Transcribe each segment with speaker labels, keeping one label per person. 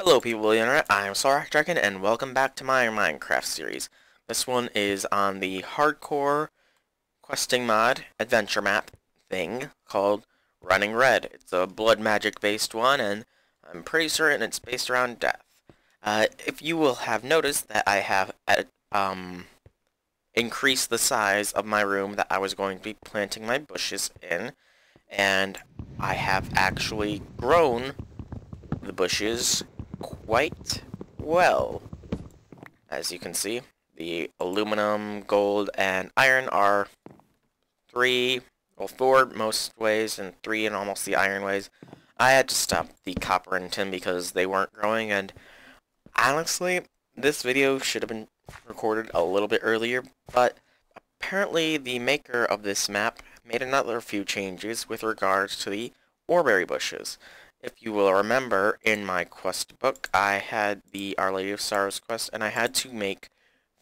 Speaker 1: Hello people of the internet, I am Slarak Dragon and welcome back to my Minecraft series. This one is on the hardcore questing mod adventure map thing called Running Red. It's a blood magic based one and I'm pretty certain it's based around death. If you will have noticed that I have increased the size of my room that I was going to be planting my bushes in, and I have actually grown the bushes quite well. As you can see, the aluminum, gold, and iron are four most ways, and three in almost the iron ways. I had to stop the copper and tin because they weren't growing, and honestly, this video should have been recorded a little bit earlier, but apparently the maker of this map made another few changes with regards to the oreberry bushes. If you will remember, in my quest book, I had the Our Lady of Sorrows quest, and I had to make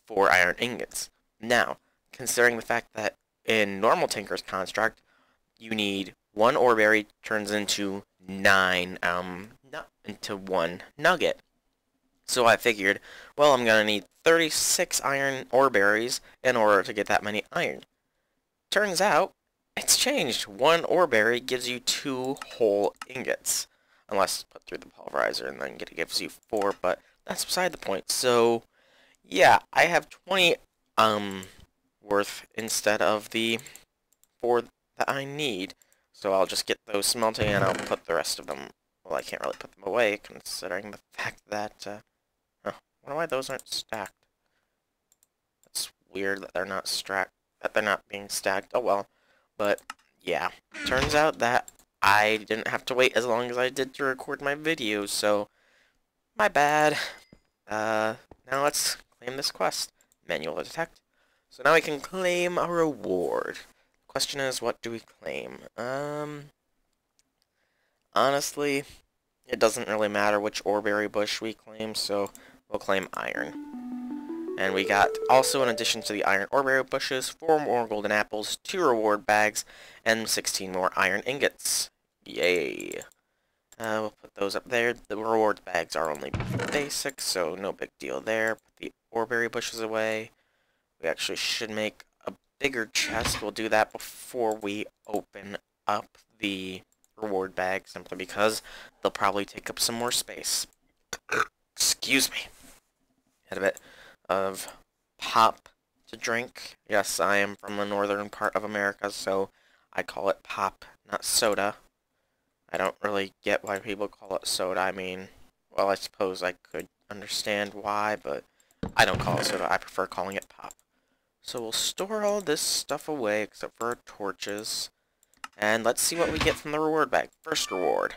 Speaker 1: 4 iron ingots. Now, considering the fact that in normal Tinker's construct, you need 1 oreberry turns into 9, into 1 nugget. So I figured, well, I'm gonna need 36 iron oreberries in order to get that many iron. Turns out, it's changed. 1 oreberry gives you 2 whole ingots. Unless put through the pulverizer and then it gives you 4, but that's beside the point. So, yeah, I have 20 worth instead of the 4 that I need. So I'll just get those smelting and I'll put the rest of them, well, I can't really put them away considering the fact that, I wonder why those aren't stacked. That's weird that they're not being stacked. Oh well. But, yeah, turns out that I didn't have to wait as long as I did to record my videos, so my bad. Now let's claim this quest. Manual detect. So now we can claim a reward. The question is, what do we claim? Honestly, it doesn't really matter which oreberry bush we claim, so we'll claim iron. And we got, also in addition to the iron oreberry bushes, 4 more golden apples, 2 reward bags, and 16 more iron ingots. Yay. We'll put those up there. The reward bags are only basic, so no big deal there. Put the oreberry bushes away. We actually should make a bigger chest. We'll do that before we open up the reward bag, simply because they'll probably take up some more space. Excuse me. Had a bit of pop to drink. Yes, I am from the northern part of America, so I call it pop, not soda. I don't really get why people call it soda. I mean, well, I suppose I could understand why, but I don't call it soda. I prefer calling it pop. So we'll store all this stuff away except for our torches. And let's see what we get from the reward bag. First reward.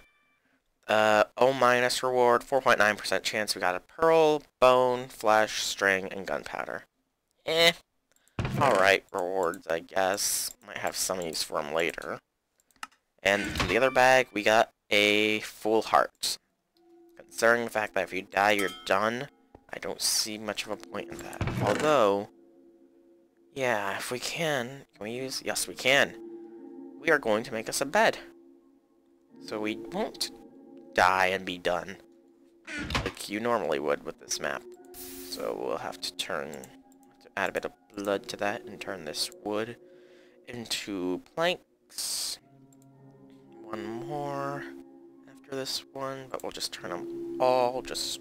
Speaker 1: O- reward, 4.9% chance. We got a pearl, bone, flesh, string, and gunpowder. Alright, rewards, I guess. Might have some use for them later. And from the other bag, we got a full heart. Considering the fact that if you die, you're done, I don't see much of a point in that. Although, yeah, if we can we use? Yes, we can. We are going to make us a bed. So we won't die and be done, like you normally would with this map. So we'll have to add a bit of blood to that and turn this wood into planks. One more after this one, but we'll just turn them all just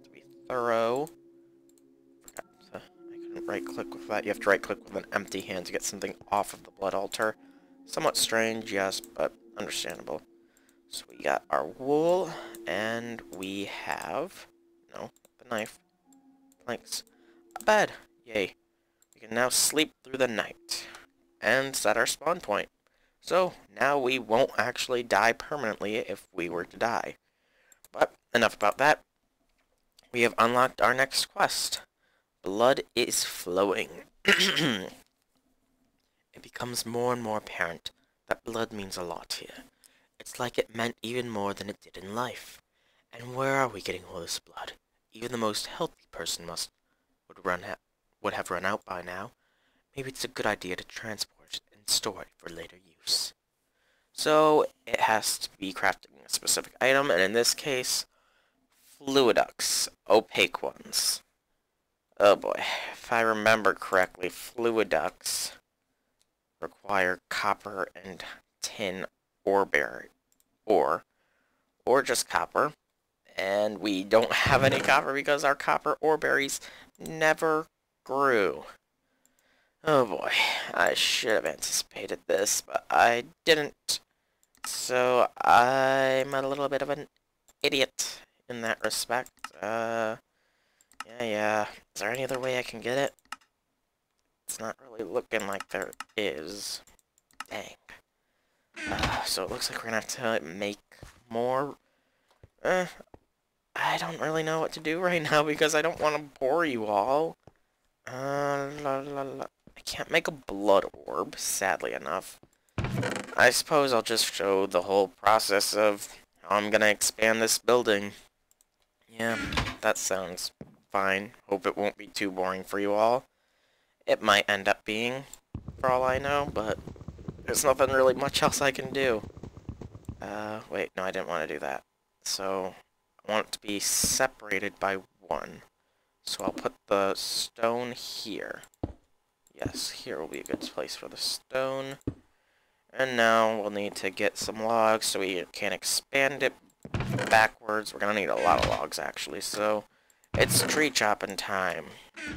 Speaker 1: to be thorough. I couldn't right-click with that. You have to right-click with an empty hand to get something off of the blood altar. Somewhat strange, yes, but understandable. So we got our wool, and we have, no, the knife, planks, a bed. Yay. We can now sleep through the night and set our spawn point. So, now we won't actually die permanently if we were to die. But, enough about that. We have unlocked our next quest. Blood is flowing. It becomes more and more apparent that blood means a lot here. It's like it meant even more than it did in life. And where are we getting all this blood? Even the most healthy person would have run out by now. Maybe it's a good idea to transport and store it for later use. So, it has to be crafting a specific item, and in this case, fluiducts, opaque ones. Oh boy, if I remember correctly, fluiducts require copper and tin ore berry, or just copper, and we don't have any copper because our copper ore berries never grew. Oh boy, I should have anticipated this, but I didn't. So I'm a little bit of an idiot in that respect. Yeah. Is there any other way I can get it? It's not really looking like there is. Dang. So it looks like we're gonna have to make more. I don't really know what to do right now because I don't want to bore you all. I can't make a blood orb, sadly enough. I suppose I'll just show the whole process of how I'm gonna expand this building. Yeah, that sounds fine. Hope it won't be too boring for you all. It might end up being, for all I know, but there's nothing really much else I can do. Wait, no, I didn't want to do that. So, I want it to be separated by 1. So I'll put the stone here. Yes, here will be a good place for the stone. And now we'll need to get some logs so we can expand it backwards. We're gonna need a lot of logs, actually, so it's tree chopping time.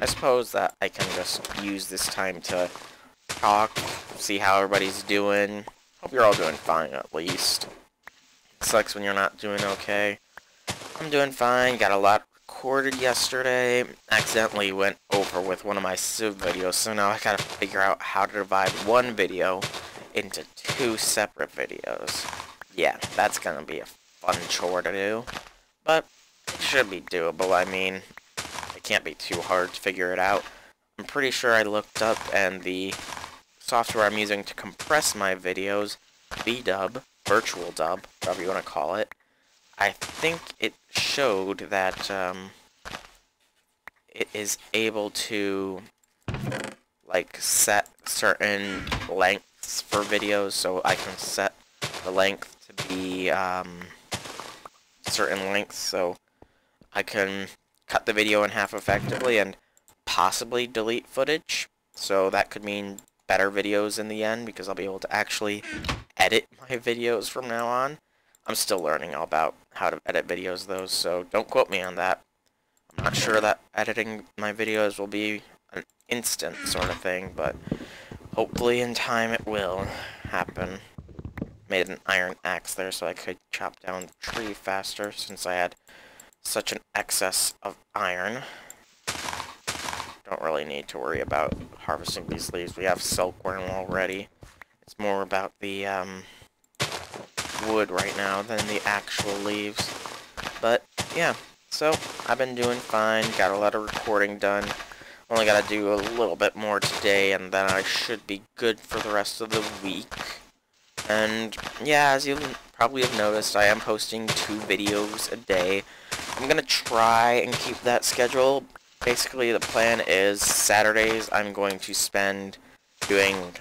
Speaker 1: I suppose that I can just use this time to talk, see how everybody's doing. Hope you're all doing fine, at least. It sucks when you're not doing okay. I'm doing fine, got a lot recorded yesterday. Accidentally went over with one of my Civ videos, so now I gotta figure out how to divide one video into 2 separate videos. Yeah, that's gonna be a fun chore to do, but it should be doable. I mean, it can't be too hard to figure it out. I'm pretty sure I looked up, and the software I'm using to compress my videos, VDub, Virtual Dub, whatever you want to call it, I think it showed that it is able to like set certain lengths for videos, so I can set the length to be certain lengths, so I can cut the video in half effectively and possibly delete footage. So that could mean better videos in the end, because I'll be able to actually edit my videos from now on. I'm still learning all about how to edit videos though, so don't quote me on that. I'm not sure that editing my videos will be an instant sort of thing, but hopefully in time it will happen. Made an iron axe there so I could chop down the tree faster, since I had such an excess of iron. Don't really need to worry about harvesting these leaves. We have silkworm already. It's more about the wood right now than the actual leaves. But yeah, so I've been doing fine. Got a lot of recording done. Only gotta do a little bit more today, and then I should be good for the rest of the week. And yeah, as you probably have noticed, I am posting 2 videos a day. I'm gonna try and keep that schedule. Basically, the plan is Saturdays I'm going to spend doing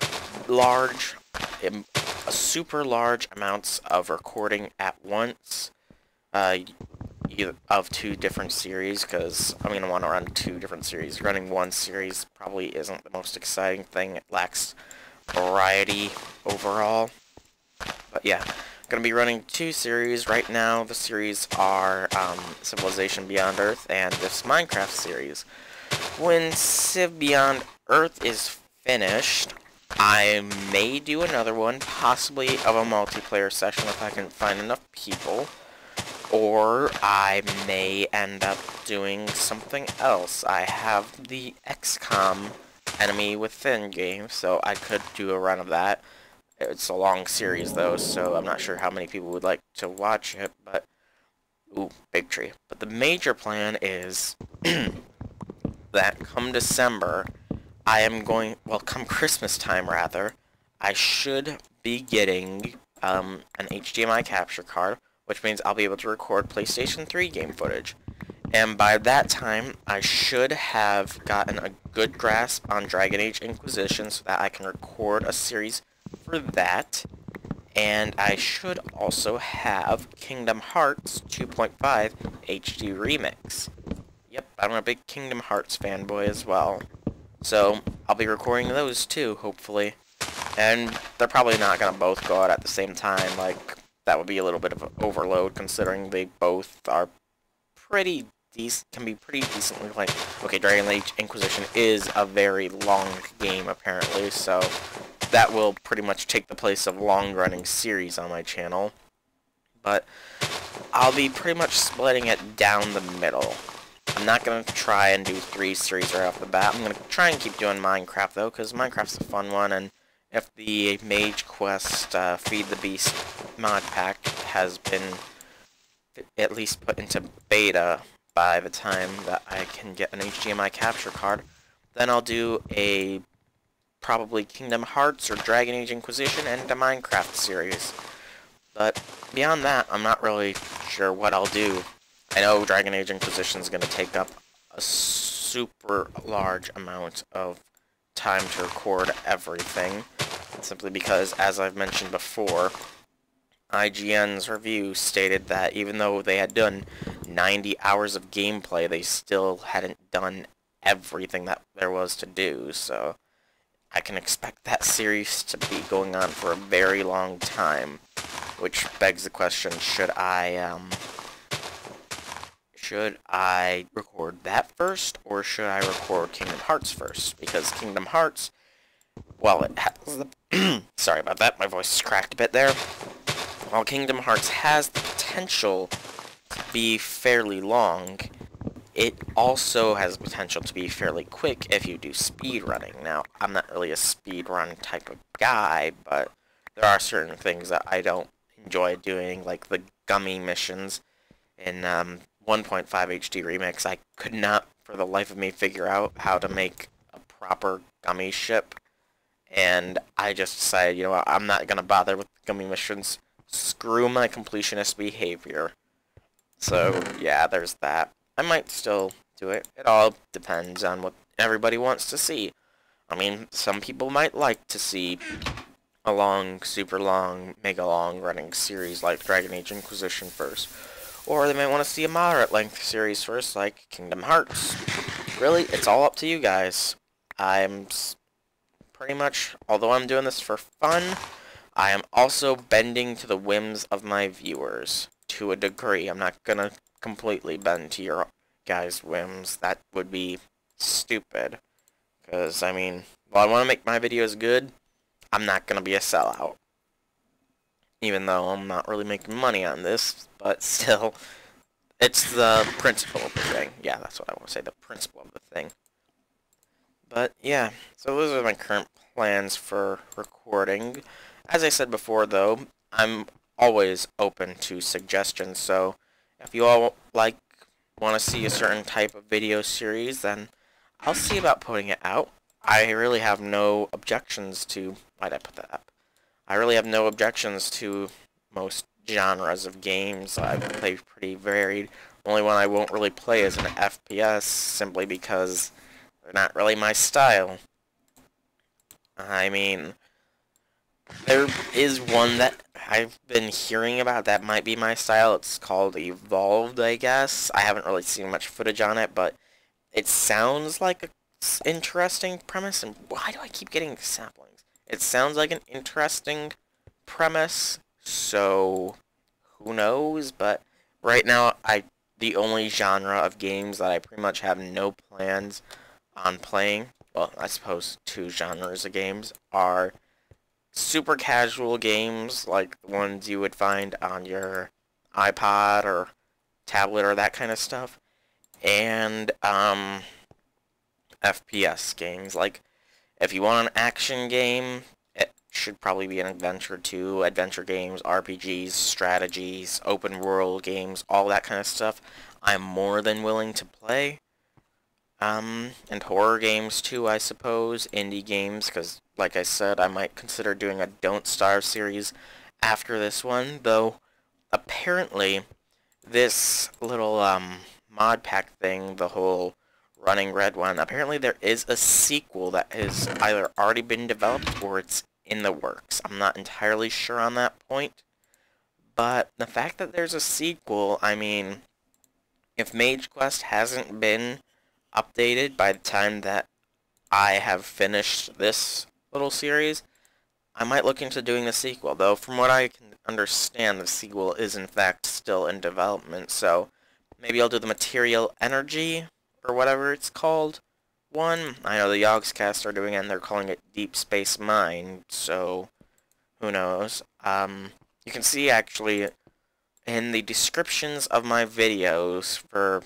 Speaker 1: super large amounts of recording at once, of 2 different series, because I'm going to want to run 2 different series. Running 1 series probably isn't the most exciting thing. It lacks variety overall. But yeah, I'm going to be running 2 series right now. The series are Civilization Beyond Earth and this Minecraft series. When Civ Beyond Earth is finished, I may do another one, possibly of a multiplayer session if I can find enough people, or I may end up doing something else. I have the XCOM Enemy Within game, so I could do a run of that. It's a long series though, so I'm not sure how many people would like to watch it, but ooh, big tree. But the major plan is that come December, I am going, well, come Christmas time, rather, I should be getting an HDMI capture card, which means I'll be able to record PlayStation 3 game footage. And by that time, I should have gotten a good grasp on Dragon Age Inquisition so that I can record a series for that. And I should also have Kingdom Hearts 2.5 HD Remix. Yep, I'm a big Kingdom Hearts fanboy as well. So, I'll be recording those too, hopefully. And they're probably not going to both go out at the same time, like, that would be a little bit of an overload, considering they both are pretty decent, can be pretty decently played. Okay, Dragon Age Inquisition is a very long game, apparently, so that will pretty much take the place of long-running series on my channel. But I'll be pretty much splitting it down the middle. I'm not going to try and do 3 series right off the bat. I'm going to try and keep doing Minecraft, though, because Minecraft's a fun one, and if the Mage Quest Feed the Beast mod pack has been at least put into beta by the time that I can get an HDMI capture card, then I'll do a probably Kingdom Hearts or Dragon Age Inquisition and a Minecraft series. But beyond that, I'm not really sure what I'll do. I know Dragon Age Inquisition is going to take up a super large amount of time to record everything, simply because, as I've mentioned before, IGN's review stated that even though they had done 90 hours of gameplay, they still hadn't done everything that there was to do, so I can expect that series to be going on for a very long time, which begs the question, should I record that first, or should I record Kingdom Hearts first? Because Kingdom Hearts, well, it has the sorry about that, my voice is cracked a bit there. While Kingdom Hearts has the potential to be fairly long, it also has the potential to be fairly quick if you do speedrunning. Now, I'm not really a speedrun type of guy, but there are certain things that I don't enjoy doing, like the gummy missions in 1.5 HD Remix. I could not, for the life of me, figure out how to make a proper gummy ship, and I just decided, you know what, I'm not going to bother with gummy missions. Screw my completionist behavior. So, yeah, there's that. I might still do it. It all depends on what everybody wants to see. I mean, some people might like to see a long, super long, mega long running series like Dragon Age Inquisition first. Or they might want to see a moderate length series first like Kingdom Hearts. Really, it's all up to you guys. I'm pretty much, although I'm doing this for fun, I am also bending to the whims of my viewers, to a degree. I'm not gonna completely bend to your guys' whims. That would be stupid. Because, I mean, while I want to make my videos good, I'm not gonna be a sellout. Even though I'm not really making money on this, but still, it's the principle of the thing. Yeah, that's what I want to say, the principle of the thing. But, yeah, so those are my current plans for recording. As I said before, though, I'm always open to suggestions, so if you all want to see a certain type of video series, then I'll see about putting it out. I really have no objections to... Why'd I put that up? I really have no objections to most genres of games. I play pretty varied. The only one I won't really play is an FPS, simply because they're not really my style. I mean, there is one that I've been hearing about that might be my style. It's called Evolved, I guess. I haven't really seen much footage on it, but it sounds like an interesting premise. And why do I keep getting saplings? It sounds like an interesting premise, so who knows? But right now, the only genre of games that I pretty much have no plans on playing, well, I suppose 2 genres of games, are super casual games like the ones you would find on your iPod or tablet or that kind of stuff, and FPS games. Like, if you want an action game, it should probably be an adventure too. Adventure games, RPGs, strategies, open world games, all that kind of stuff I'm more than willing to play. And horror games too, I suppose. Indie games, because, like I said, I might consider doing a Don't Starve series after this one, though apparently this little, mod pack thing, the whole Running Red one, apparently there is a sequel that has either already been developed or it's in the works. I'm not entirely sure on that point, but the fact that there's a sequel, I mean, if Mage Quest hasn't been updated by the time that I have finished this little series, I might look into doing the sequel, though from what I can understand, the sequel is in fact still in development, so maybe I'll do the Material Energy, or whatever it's called, one. I know the Yogscast are doing it, and they're calling it Deep Space Mine, so who knows. You can see actually in the descriptions of my videos for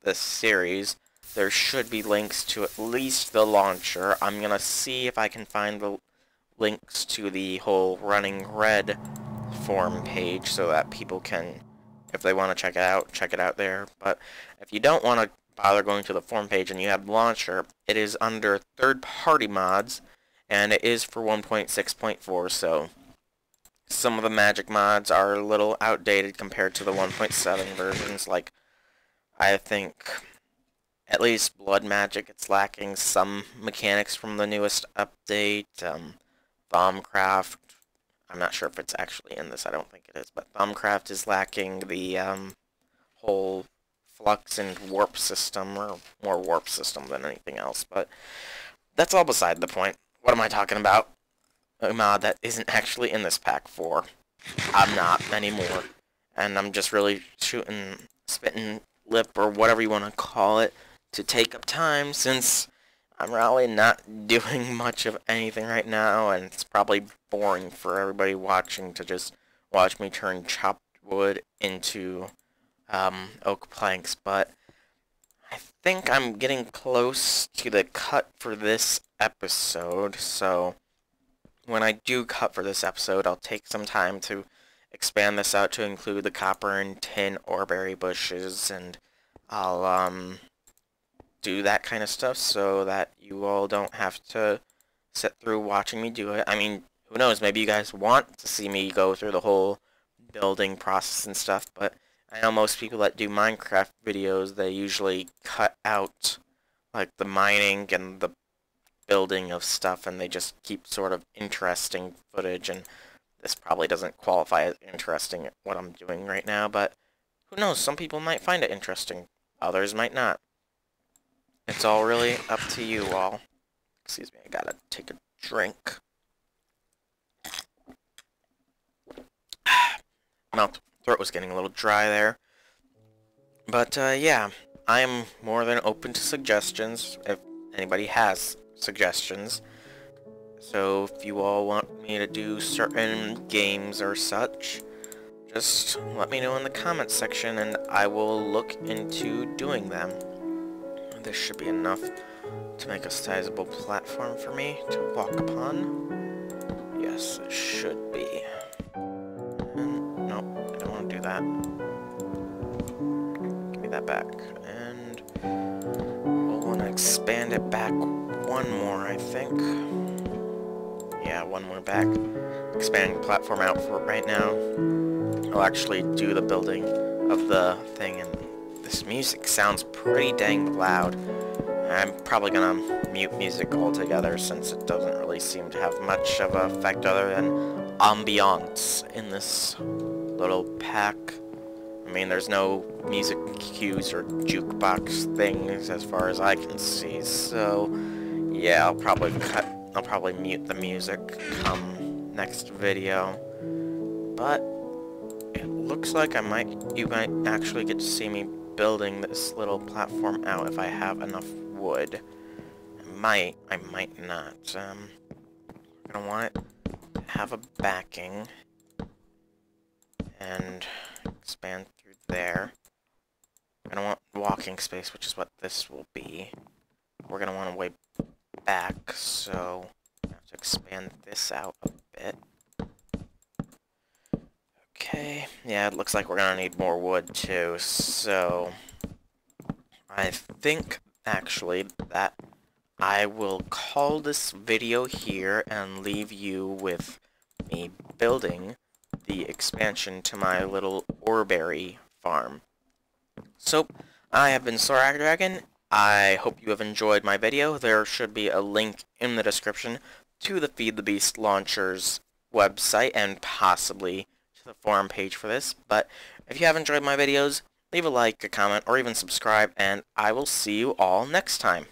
Speaker 1: this series, there should be links to at least the launcher. I'm gonna see if I can find the links to the whole Running Red forum page so that people can, if they want to check it out there. But if you don't want to bother going to the forum page and you have the launcher, it is under third-party mods, and it is for 1.6.4, so some of the magic mods are a little outdated compared to the 1.7 versions. Like, I think at least Blood Magic, it's lacking some mechanics from the newest update. Thaumcraft, I'm not sure if it's actually in this, I don't think it is, but Thaumcraft is lacking the whole flux and warp system, or more warp system than anything else, but that's all beside the point. What am I talking about? A mod that isn't actually in this pack 4. I'm not anymore, and I'm just really spitting lip, or whatever you want to call it, to take up time, since I'm really not doing much of anything right now, and it's probably boring for everybody watching to just watch me turn chopped wood into oak planks, but I think I'm getting close to the cut for this episode, so when I do cut for this episode, I'll take some time to expand this out to include the copper and tin oreberry bushes, and I'll do that kind of stuff so that you all don't have to sit through watching me do it. I mean, who knows, maybe you guys want to see me go through the whole building process and stuff, but I know most people that do Minecraft videos, they usually cut out like the mining and the building of stuff, and they just keep sort of interesting footage, and this probably doesn't qualify as interesting what I'm doing right now, but who knows, some people might find it interesting, others might not. It's all really up to you all. Excuse me, I gotta take a drink. Mouth, throat was getting a little dry there. But, yeah, I am more than open to suggestions, if anybody has suggestions. So, if you all want me to do certain games or such, just let me know in the comments section, and I will look into doing them. This should be enough to make a sizable platform for me to walk upon. Yes, it should be. And, nope, I don't want to do that. Give me that back. And we'll want to expand it back one more, I think. Yeah, one more back. Expanding the platform out for right now. I'll actually do the building of the thing, and this music sounds pretty dang loud. I'm probably gonna mute music altogether since it doesn't really seem to have much of an effect other than ambiance in this little pack. I mean, there's no music cues or jukebox things as far as I can see, so yeah, I'll probably mute the music come next video. But it looks like you might actually get to see me building this little platform out if I have enough wood. I might not. I'm gonna want it to have a backing and expand through there. I'm gonna want walking space, which is what this will be. We're gonna want to way back, so I have to expand this out a bit. Okay, yeah, it looks like we're gonna need more wood too, so I think actually that I will call this video here and leave you with me building the expansion to my little oreberry farm. So, I have been Dragon. I hope you have enjoyed my video. There should be a link in the description to the Feed the Beast launcher's website and possibly to the forum page for this. But if you have enjoyed my videos, leave a like, a comment, or even subscribe, and I will see you all next time.